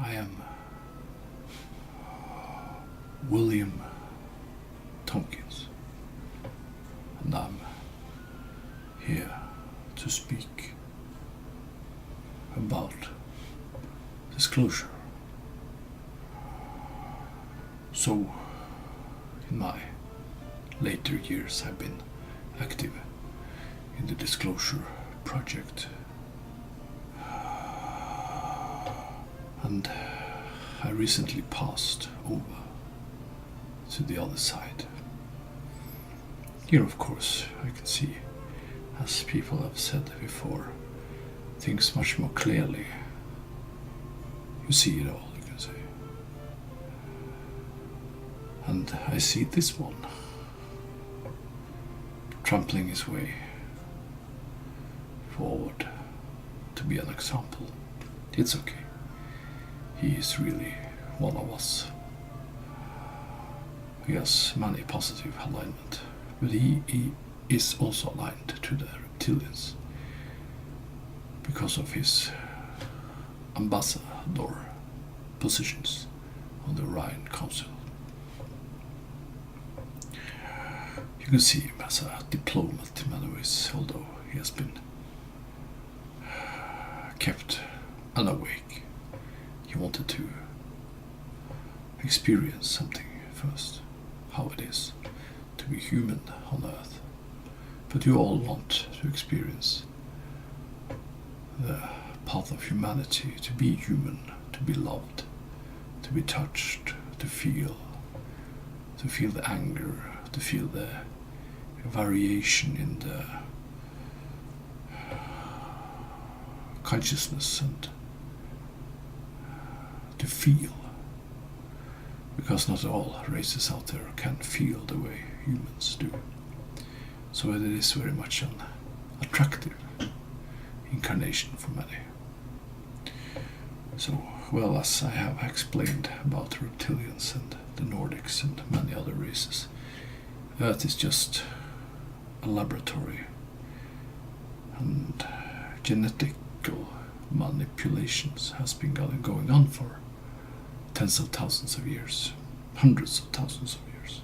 I am William Tompkins, and I'm here to speak about disclosure. So, in my later years, I've been active in the disclosure project, and I recently passed over to the other side. Here, of course, I can see, as people have said before, things much more clearly. You see it all, you can say. And I see this one trampling his way forward to be an example. It's okay. He is really one of us. He has many positive alignment, but he is also aligned to the reptilians because of his ambassador positions on the Orion Council. You can see him as a diplomat in many ways, although he has been kept unawake. He wanted to experience something first, how it is to be human on Earth. But you all want to experience the path of humanity, to be human, to be loved, to be touched, to feel the anger, to feel the variation in the consciousness, and to feel, because not all races out there can feel the way humans do. So it is very much an attractive incarnation for many. So, well, as I have explained about the reptilians and the Nordics and many other races, Earth is just a laboratory, and genetical manipulations has been going on for tens of thousands of years, hundreds of thousands of years.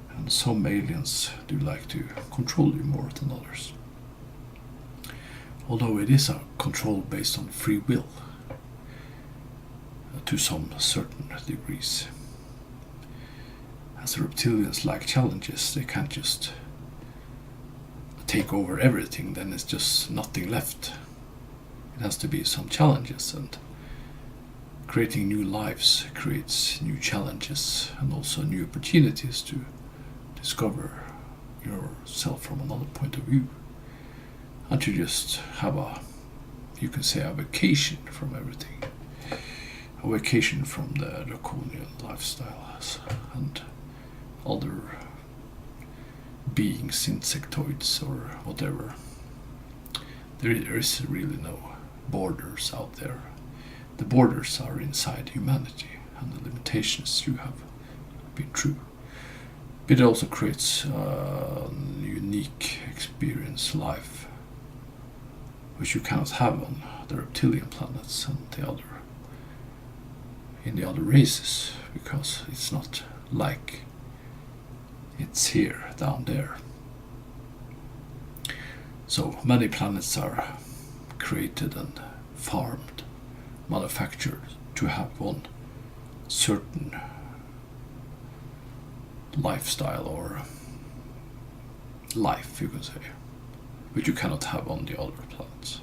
And some aliens do like to control you more than others. Although it is a control based on free will, to some certain degrees. As the reptilians like challenges, they can't just take over everything, then it's just nothing left. It has to be some challenges, and creating new lives creates new challenges and also new opportunities to discover yourself from another point of view, and to just have you can say, a vacation from everything, a vacation from the draconian lifestyles and other beings, insectoids or whatever. There is really no borders out there. The borders are inside humanity, and the limitations you have been true. But it also creates a unique experience, life, which you cannot have on the reptilian planets and in the other races, because it's not like it's here, down there. So many planets are created and farmed, manufactured to have one certain lifestyle or life, you can say, which you cannot have on the other planets,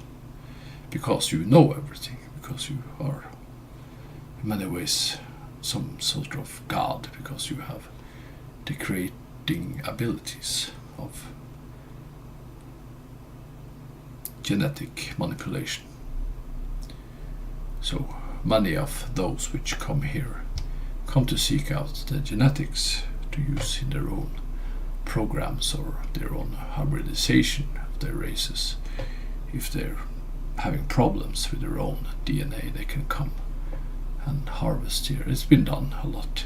because you know everything, because you are in many ways some sort of god, because you have the creating abilities of genetic manipulation. So many of those which come here come to seek out the genetics to use in their own programs or their own hybridization of their races. If they're having problems with their own DNA, they can come and harvest here. It's been done a lot,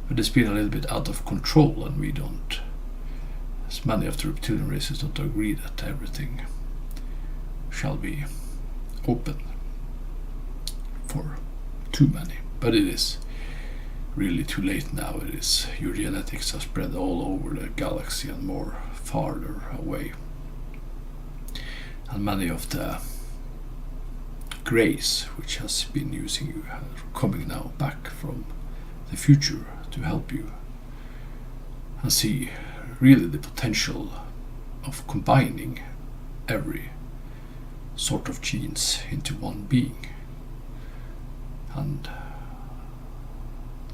but it's been a little bit out of control, and we don't, as many of the reptilian races don't agree that everything shall be open for too many. But it is really too late now. It is, your genetics are spread all over the galaxy and more farther away. And many of the greys, which has been using you, are coming now back from the future to help you and see really the potential of combining every sort of genes into one being. And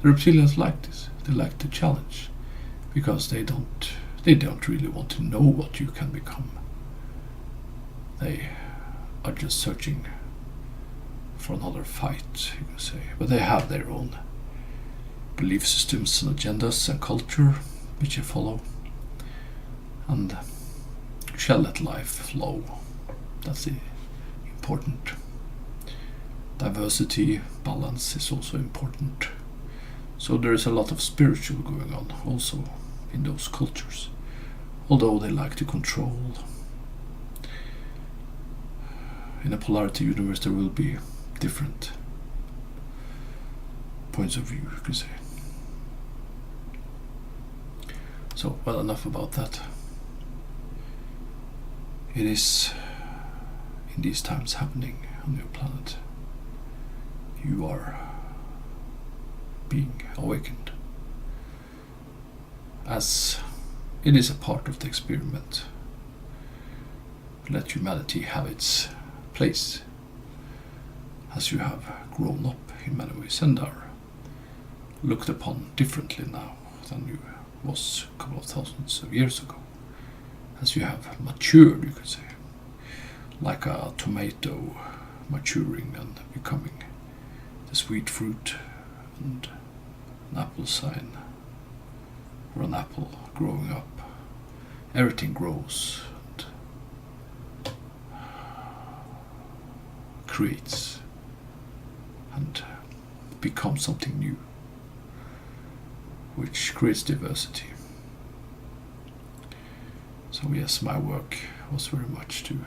the reptilians like this. They like the challenge because they don't really want to know what you can become. They are just searching for another fight, you can say. But they have their own belief systems and agendas and culture which they follow. And you shall let life flow. That's important. Diversity, balance is also important. So there is a lot of spiritual going on also in those cultures, although they like to control. In a polarity universe there will be different points of view, you could say. So, well, enough about that. It is in these times happening on your planet. You are being awakened, as it is a part of the experiment. Let humanity have its place, as you have grown up in many ways and are looked upon differently now than you was a couple of thousands of years ago, as you have matured, you could say, like a tomato maturing and becoming the sweet fruit, and an apple sign, or an apple growing up. Everything grows and creates and becomes something new, which creates diversity. So yes, my work was very much to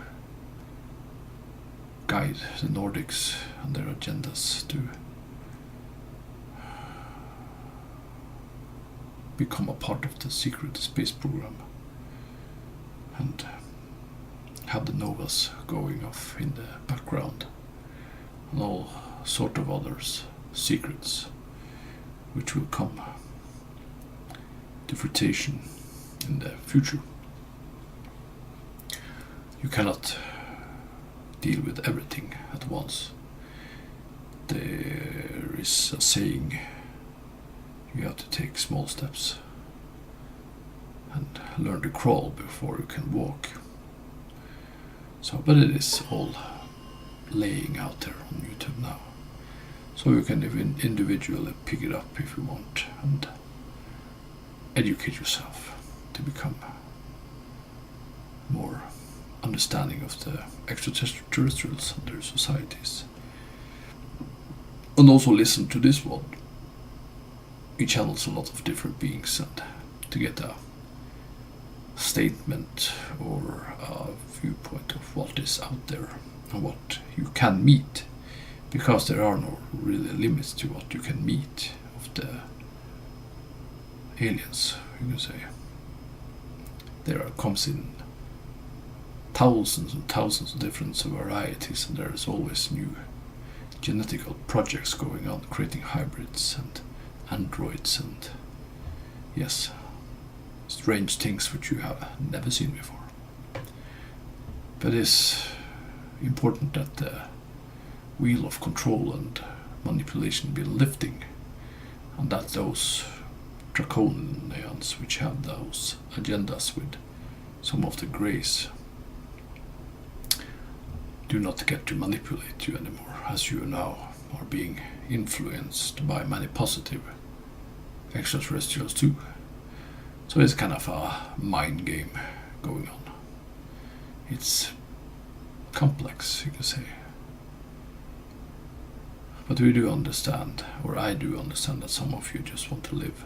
guide the Nordics and their agendas to become a part of the secret space program and have the novas going off in the background and all sort of others secrets which will come to fruition in the future. You cannot deal with everything at once. There is a saying, you have to take small steps and learn to crawl before you can walk. So, but it is all laying out there on YouTube now. So you can even individually pick it up if you want and educate yourself to become more understanding of the extraterrestrials and their societies. And also listen to this one. He channels a lot of different beings, and to get a statement or a viewpoint of what is out there and what you can meet, because there are no really limits to what you can meet of the aliens, you can say. There comes in thousands and thousands of different varieties, and there is always new genetical projects going on, creating hybrids and androids and, yes, strange things which you have never seen before. But it's important that the wheel of control and manipulation be lifting, and that those draconians which have those agendas with some of the greys do not get to manipulate you anymore, as you now are being influenced by many positive extraterrestrials too. So it's kind of a mind game going on. It's complex, you can say. But we do understand, or I do understand, that some of you just want to live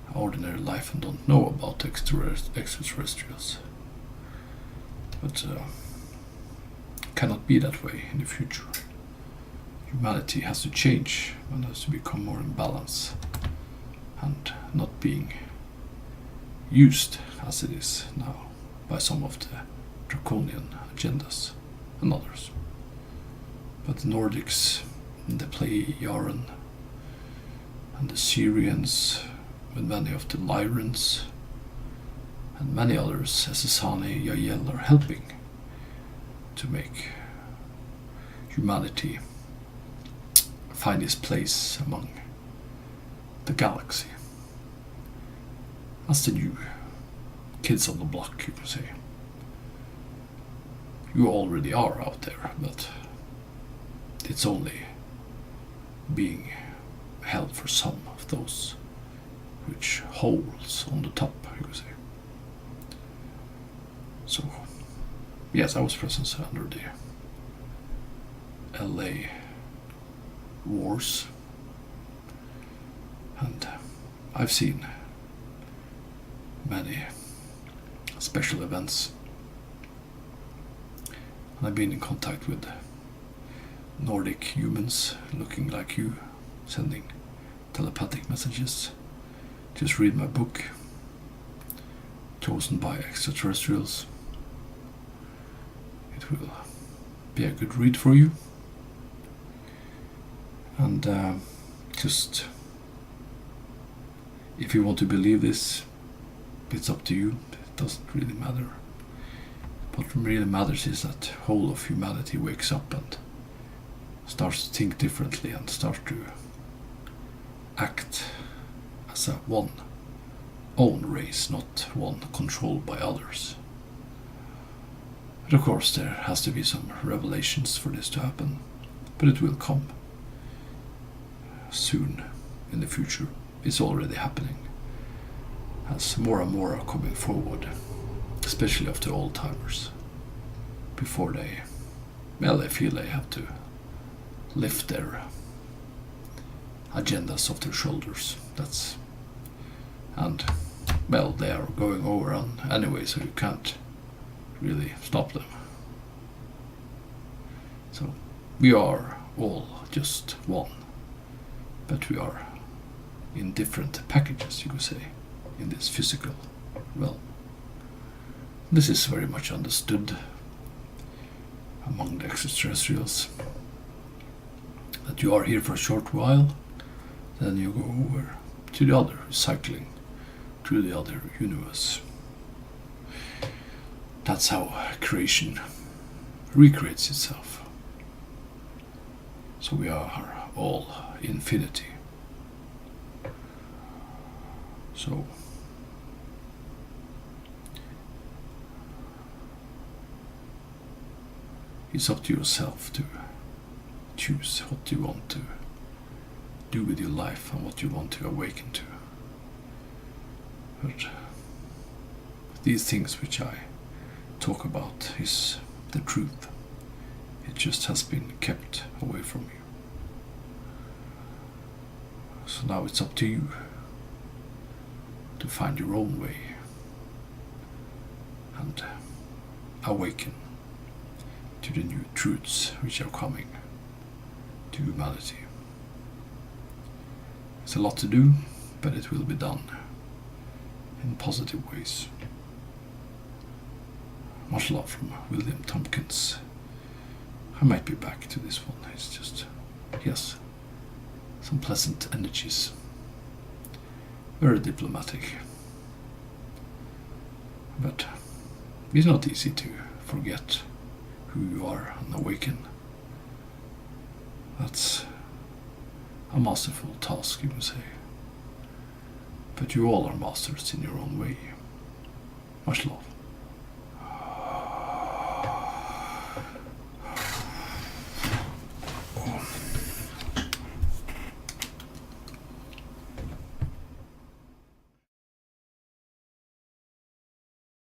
an ordinary life and don't know about extraterrestrials. But cannot be that way in the future. humanity has to change and has to become more in balance and not being used as it is now by some of the draconian agendas and others. But the Nordics, the Pleiadian and the Syrians, with many of the Lyrans and many others, Essassani, YahYel, are helping to make humanity find its place among the galaxy as the new kids on the block, you could say. You already are out there, but it's only being held for some of those which holes on the top, you could say. So, yes, I was present under the LA wars, and I've seen many special events, and I've been in contact with Nordic humans looking like you, sending telepathic messages. Just read my book, Chosen by Extraterrestrials. It will be a good read for you. And just, if you want to believe this, it's up to you. It doesn't really matter. What really matters is that whole of humanity wakes up and starts to think differently and starts to act as a one own race, not one controlled by others. But of course there has to be some revelations for this to happen, but it will come soon in the future. It's already happening, as more and more are coming forward, especially of the old timers, before they feel they have to lift their agendas off their shoulders. They are going over on anyway, so you can't really stop them. So we are all just one, but we are in different packages, you could say, in this physical realm. This is very much understood among the extraterrestrials, that you are here for a short while, then you go over to the other, cycling through the other universe. That's how creation recreates itself. So we are all infinity. So it's up to yourself to choose what you want to do with your life and what you want to awaken to. But these things which I talk about is the truth. It just has been kept away from you. So now it's up to you to find your own way and awaken to the new truths which are coming to humanity. It's a lot to do, but it will be done in positive ways. Much love from William Tompkins. I might be back to this one. It's just, yes, some pleasant energies. Very diplomatic. But it's not easy to forget who you are and awaken. That's a masterful task, you can say. But you all are masters in your own way. Much love.